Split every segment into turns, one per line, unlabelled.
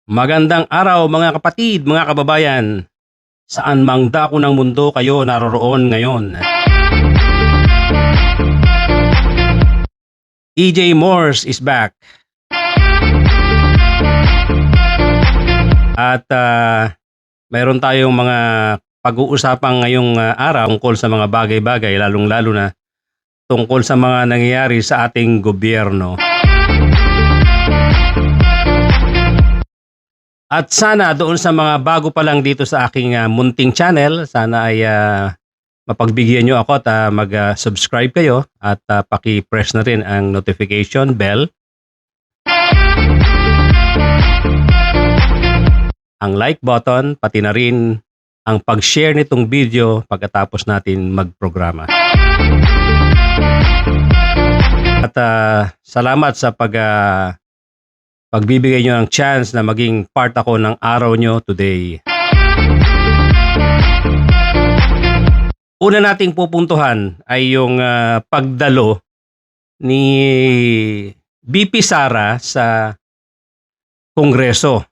Magandang araw mga kapatid, mga kababayan. Saan mang dako ng mundo kayo naroroon ngayon. EJ Morse is back. At mayroon tayong mga pag-uusapang ngayong araw tungkol sa mga bagay-bagay, lalong-lalo na tungkol sa mga nangyayari sa ating gobyerno. At sana doon sa mga bago pa lang dito sa aking munting channel, sana ay mapagbigyan nyo ako at mag-subscribe kayo at paki-press na rin ang notification bell. Ang like button, pati na rin ang pag-share nitong video pagkatapos natin magprograma. At salamat sa pagbibigay nyo ng chance na maging part ako ng araw nyo today. Una nating pupuntuhan ay yung pagdalo ni VP Sara sa Kongreso.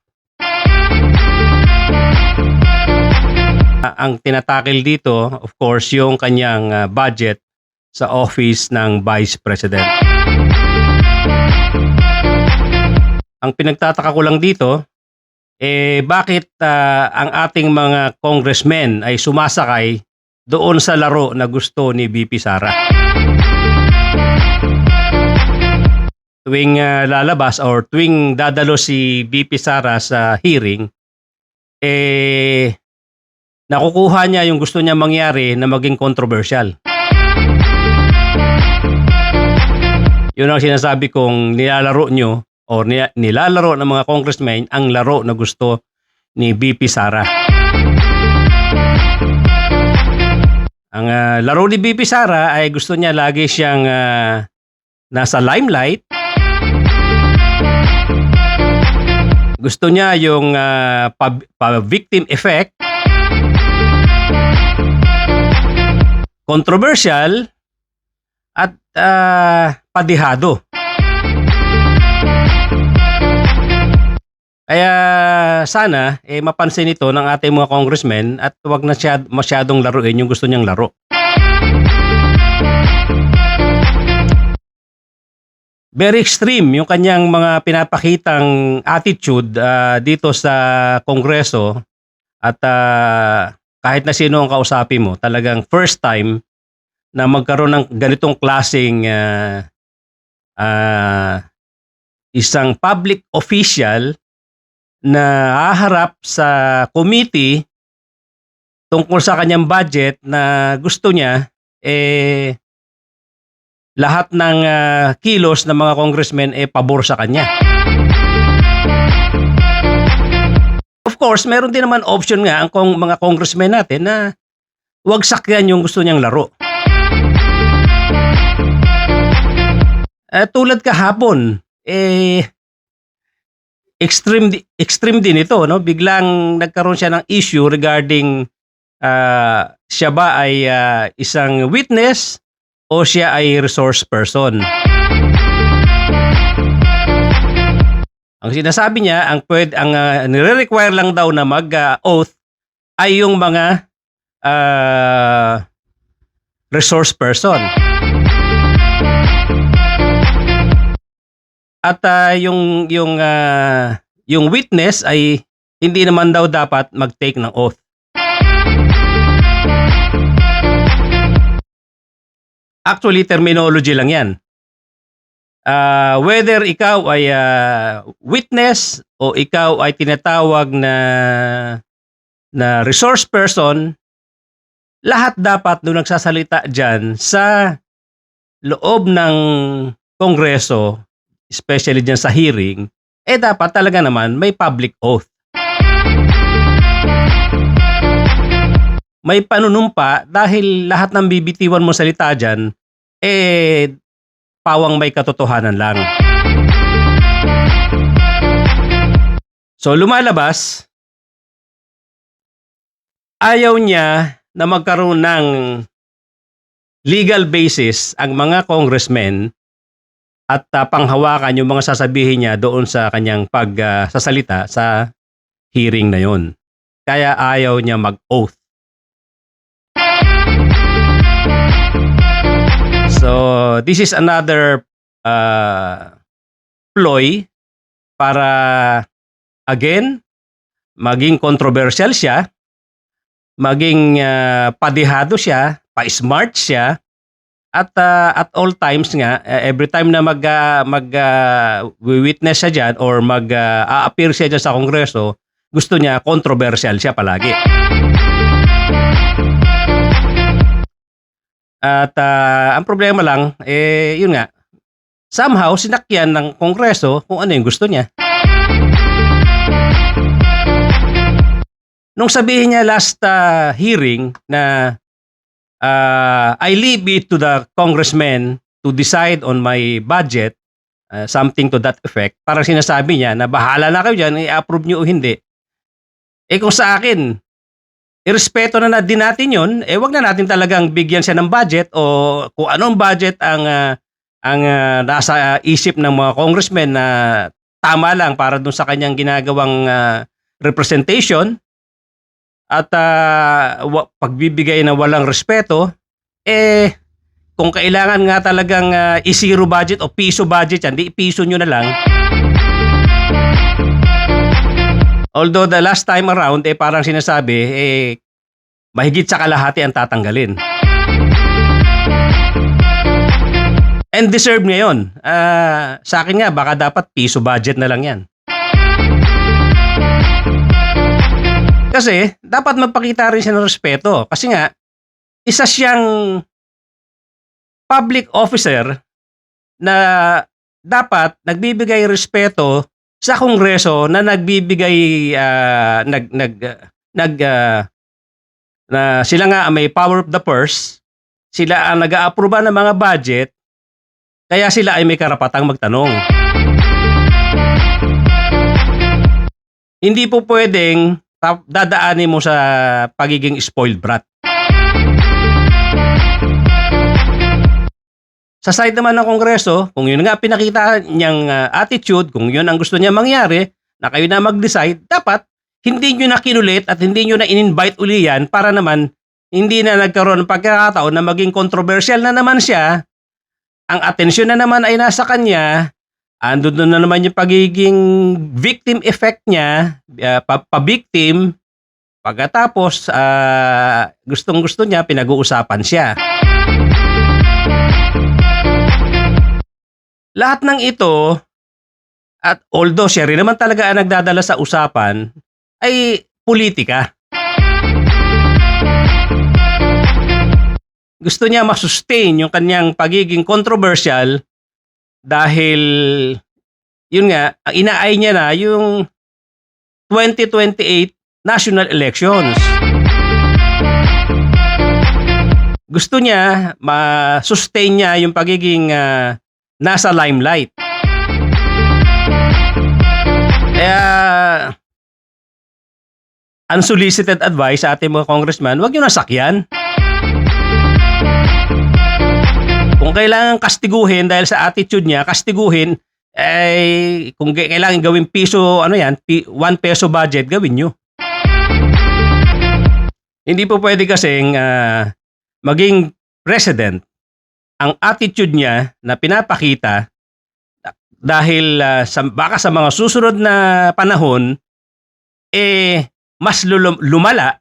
Ang tinatakil dito, of course, yung kanyang budget sa office ng Vice President. Ang pinagtataka ko lang dito, bakit ang ating mga congressmen ay sumasakay doon sa laro na gusto ni VP Sara? Tuwing lalabas or tuwing dadalo si VP Sara sa hearing, nakukuha niya yung gusto niya mangyari na maging controversial. Yun ang sinasabi kong nilalaro nyo o nilalaro ng mga congressmen ang laro na gusto ni VP Sara. Ang laro ni VP Sara ay gusto niya lagi siyang nasa limelight. Gusto niya yung pa-victim effect. Controversial at padihado. Kaya sana mapansin ito ng ating mga congressmen at huwag na masyadong laruin yung gusto niyang laro. Very extreme yung kanyang mga pinapakitang attitude dito sa Kongreso at kahit na sino ang kausapin mo, talagang first time na magkaroon ng ganitong klaseng isang public official na haharap sa committee tungkol sa kanyang budget na gusto niya lahat ng kilos ng mga congressmen pabor sa kanya. Of course, meron din naman option nga ang mga congressmen natin na huwag sakyan yung gusto niyang laro. Tulad kahapon, extreme din ito, no? Biglang nagkaroon siya ng issue regarding siya ba ay isang witness o siya ay resource person. Ang sinasabi niya, ang nire-require lang daw na mag-oath ay yung mga resource person. At yung witness ay hindi naman daw dapat mag-take ng oath. Actually, terminology lang yan. Whether ikaw ay witness o ikaw ay tinatawag na resource person, lahat dapat doon nagsasalita dyan sa loob ng Kongreso, especially dyan sa hearing, dapat talaga naman may public oath. May panunumpa dahil lahat ng bibitiwan mo salita dyan, pawang may katotohanan lang. So lumalabas, ayaw niya na magkaroon ng legal basis ang mga congressmen at panghawakan yung mga sasabihin niya doon sa kanyang pagsasalita sa hearing na yon. Kaya ayaw niya mag-oath. So, this is another ploy para again maging controversial siya, maging padihado siya, pa-smart siya, at all times nga, every time na witness siya dyan or a-appear siya dyan sa Kongreso, gusto niya controversial siya palagi. At ang problema lang, yun nga, somehow sinakyan ng Kongreso kung ano yung gusto niya. Nung sabihin niya last hearing na I leave it to the congressman to decide on my budget, something to that effect, parang sinasabi niya na bahala na kayo dyan, i-approve nyo o hindi. Kung sa akin, irespeto na din natin yun, wag na natin talagang bigyan siya ng budget o kung anong budget ang nasa isip ng mga congressmen na tama lang para dun sa kanyang ginagawang representation. At pagbibigay na walang respeto, kung kailangan nga talagang i-zero budget o piso budget yan, di piso nyo na lang. Although the last time around, parang sinasabi, mahigit sa kalahati ang tatanggalin. And deserve niya yun. Sa akin nga, baka dapat piso budget na lang yan. Kasi dapat magpakita rin siya ng respeto. Kasi nga, isa siyang public officer na dapat nagbibigay respeto sa Kongreso na nagbibigay na sila nga may power of the purse, sila ang nag-aaproba ng mga budget, kaya sila ay may karapatang magtanong. Hindi po pwedeng dadaanin mo sa pagiging spoiled brat. Sa side naman ng Kongreso, kung yun nga pinakita niyang attitude, kung yun ang gusto niya mangyari, na kayo na mag-decide, dapat hindi nyo na kinulit at hindi nyo na in-invite uli yan para naman hindi na nagkaroon ng pagkakataon na maging controversial na naman siya, ang atensyon na naman ay nasa kanya, andun na naman yung pagiging victim effect niya, pa-victim, pagkatapos gustong-gusto niya, pinag-uusapan siya. Lahat ng ito, at although siya rin naman talaga ang nagdadala sa usapan, ay politika. Gusto niya masustain yung kanyang pagiging controversial dahil yun nga, ang inaay niya na yung 2028 national elections. Gusto niya ma-sustain niya yung pagiging nasa limelight. Kaya unsolicited advice sa ating mga congressman, huwag niyo nasakyan. Kung kailangan kastiguhin dahil sa attitude niya, kastiguhin, kung kailangan gawin piso, 1 peso budget, gawin nyo. Hindi po pwede kasing maging president ang attitude niya na pinapakita dahil baka sa mga susunod na panahon, mas lumala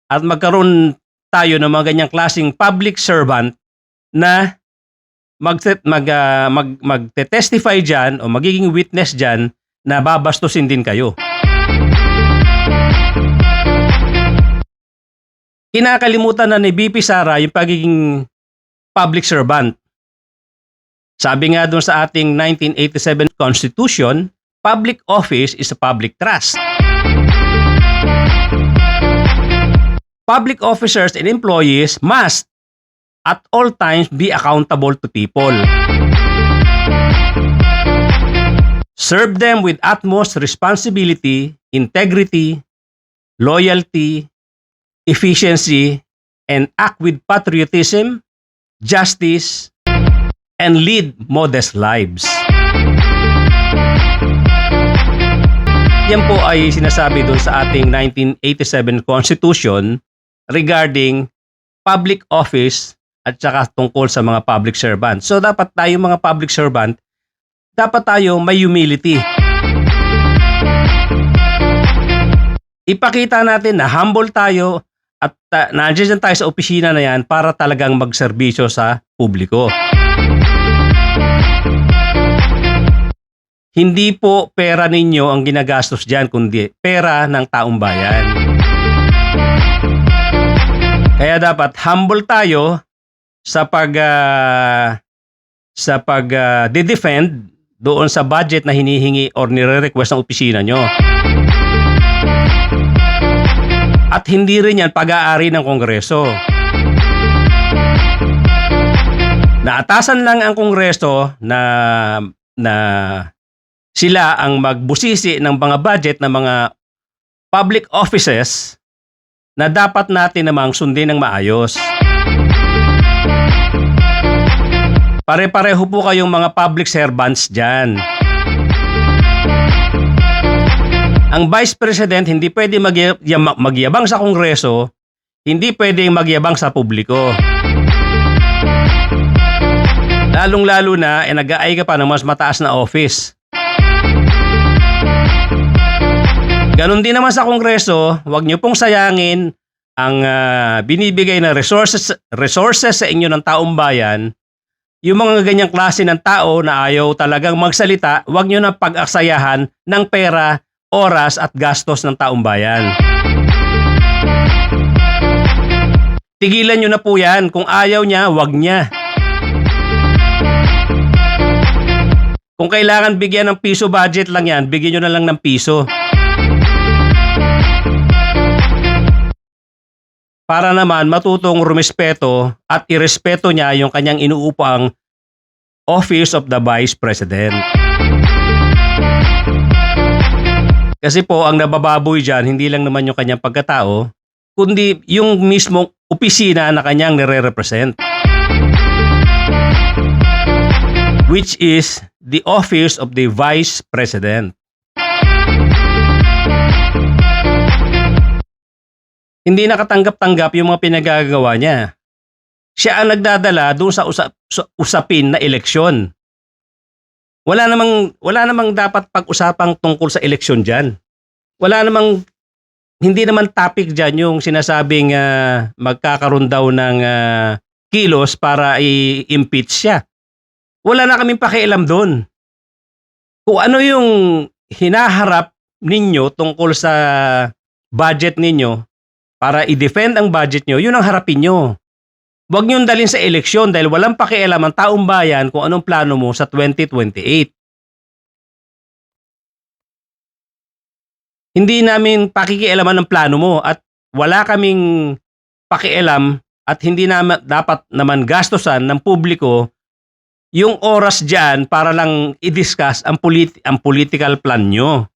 at magkaroon tayo ng mga ganyang klaseng public servant na magte-testify dyan o magiging witness dyan na babastusin din kayo. Kinakalimutan na ni BP Sara yung pagiging public servant. Sabi nga doon sa ating 1987 Constitution, public office is a public trust. Public officers and employees must at all times be accountable to people. Serve them with utmost responsibility, integrity, loyalty, efficiency, and act with patriotism, justice, and lead modest lives. Yan po ay sinasabi doon sa ating 1987 Constitution regarding public office at saka tungkol sa mga public servant. So dapat tayo mga public servant, dapat tayo may humility. Ipakita natin na humble tayo at nandiyan tayo sa opisina na yan para talagang magserbisyo sa publiko. Hindi po pera ninyo ang ginagastos dyan, kundi pera ng taong bayan. Kaya dapat humble tayo sa defend doon sa budget na hinihingi or nire-request ng opisina nyo. At hindi rin yan pag-aari ng Kongreso. Naatasan lang ang Kongreso na sila ang magbusisi ng mga budget ng mga public offices na dapat natin namang sundin ng maayos. Pare-pareho po kayong mga public servants dyan. Ang Vice President hindi pwede magyabang sa Kongreso, hindi pwedeng magyabang sa publiko. Lalong-lalo na nag-aay ka pa ng mas mataas na office. Ganon din naman sa Kongreso, huwag niyo pong sayangin ang binibigay na resources sa inyo ng taong bayan. Yung mga ganyang klase ng tao na ayaw talagang magsalita, huwag niyo na pag-aksayahan ng pera, oras at gastos ng taong bayan. Tigilan niyo na po yan. Kung ayaw niya, huwag niya. Kung kailangan bigyan ng piso budget lang yan, bigyan niyo na lang ng piso. Para naman matutong rumispeto at irespeto niya yung kanyang inuupang Office of the Vice President. Kasi po ang nabababoy dyan, hindi lang naman yung kanyang pagkatao, kundi yung mismong opisina na kanyang nire-represent. Which is the Office of the Vice President. Hindi nakatanggap-tanggap yung mga pinagagawa niya. Siya ang nagdadala doon sa usapin na eleksyon. Wala namang dapat pag-usapang tungkol sa eleksyon diyan. Hindi naman topic diyan yung sinasabing magkakaroon daw ng kilos para i-impeach siya. Wala na kaming pakialam doon. Kung ano yung hinaharap ninyo tungkol sa budget ninyo, para i-defend ang budget nyo, yun ang harapin nyo. Huwag nyo dalhin sa eleksyon dahil walang pakialam ang taong bayan kung anong plano mo sa 2028. Hindi namin pakikialaman ang plano mo at wala kaming pakialam at hindi naman dapat naman gastusan ng publiko yung oras dyan para lang i-discuss ang political plan nyo.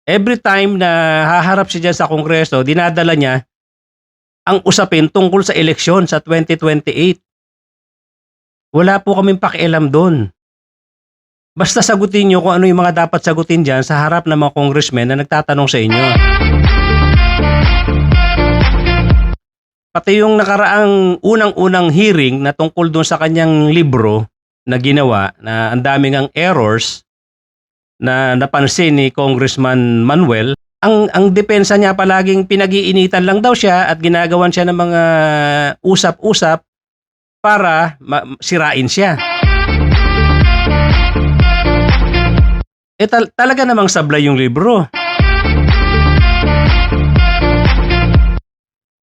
Every time na haharap siya dyan sa Kongreso, dinadala niya ang usapin tungkol sa eleksyon sa 2028. Wala po kaming pakialam doon. Basta sagutin nyo kung ano yung mga dapat sagutin dyan sa harap ng mga congressmen na nagtatanong sa inyo. Pati yung nakaraang unang-unang hearing na tungkol doon sa kanyang libro na ginawa na ang daming ang errors na napansin ni Congressman Manuel, ang depensa niya palaging pinag-iinitan lang daw siya at ginagawan siya ng mga usap-usap para sirain siya. Talaga namang sablay yung libro.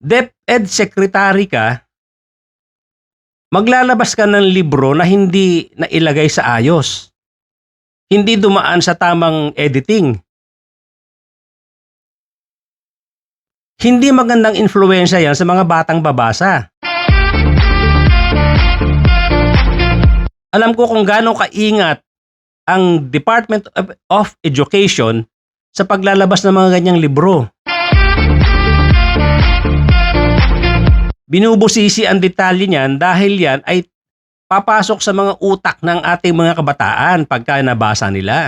DepEd Secretary ka, maglalabas ka ng libro na hindi nailagay sa ayos. Hindi dumaan sa tamang editing. Hindi magandang influensya yan sa mga batang babasa. Alam ko kung gaano kaingat ang Department of Education sa paglalabas ng mga ganyang libro. binubusisi ang detalye niyan dahil yan ay papasok sa mga utak ng ating mga kabataan pagka nabasa nila.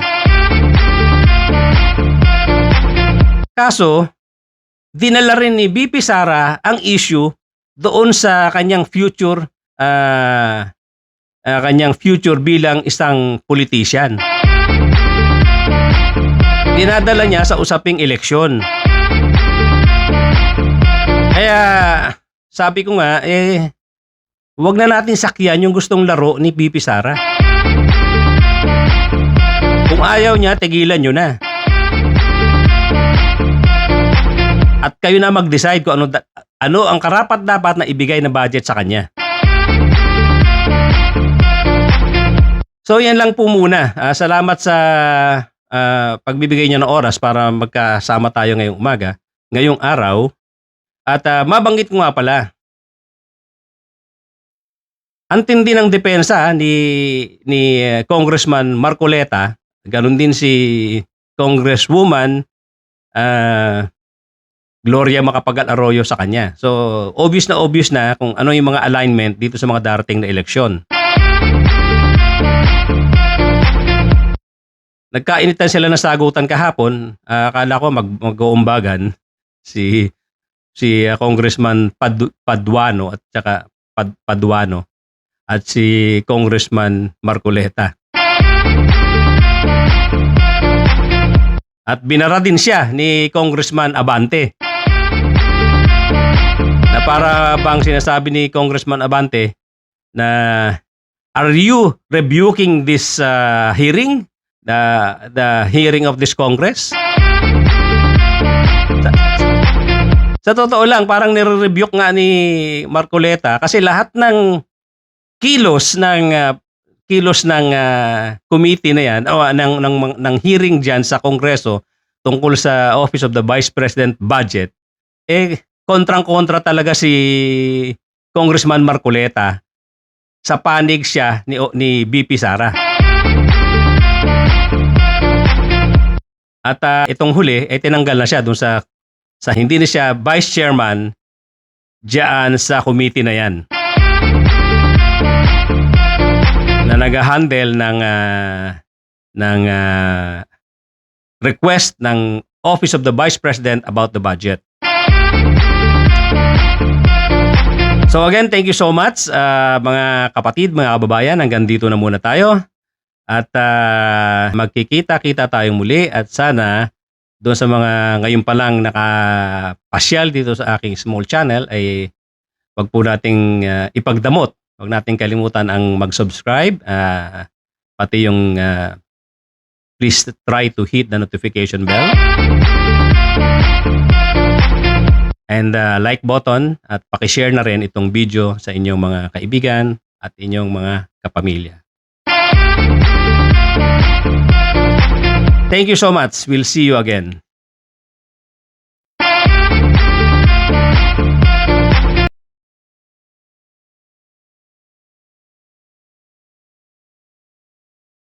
Kaso, dinala rin ni BP Sara ang issue doon sa kanyang future bilang isang politician. Dinadala niya sa usaping eleksyon. Kaya sabi ko nga, huwag na natin sakyan yung gustong laro ni BP Sara. Kung ayaw niya, tigilan nyo na. At kayo na mag-decide kung ano ang karapat-dapat na ibigay na budget sa kanya. So yan lang po muna. Salamat sa pagbibigay niya ng oras para magkasama tayo ngayong umaga, ngayong araw. At mabanggit ko nga pala, ang tindi ng depensa ni Congressman Marcoleta, ganun din si Congresswoman Gloria Macapagal Arroyo sa kanya. So obvious na kung ano yung mga alignment dito sa mga darating na eleksyon. Nagkainitan sila ng sagutan kahapon. Akala ko mag-uumbagan si Congressman Paduano at saka Paduano at si Congressman Marcoleta. At binara din siya ni Congressman Abante. Na para bang sinasabi ni Congressman Abante na, are you rebuking this hearing? The hearing of this Congress? Sa totoo lang, parang nire-rebuke nga ni Marcoleta kasi lahat ng kilos ng committee na yan o ng hearing diyan sa Kongreso tungkol sa Office of the Vice President Budget, kontrang-kontra talaga si Congressman Marcoleta sa panig siya ni BP Sara. At itong huli ay tinanggal na siya dun sa hindi na siya vice chairman diyan sa committee na yan. Na nag-handle ng request ng Office of the Vice President about the budget. So again, thank you so much mga kapatid, mga kababayan. Hanggang dito na muna tayo. At magkikita-kita tayong muli at sana doon sa mga ngayon pa lang nakapasyal dito sa aking small channel ay wag po nating ipagdamot. Huwag nating kalimutan ang mag-subscribe. Pati yung please try to hit the notification bell. And like button at pakishare na rin itong video sa inyong mga kaibigan at inyong mga kapamilya. Thank you so much. We'll see you again.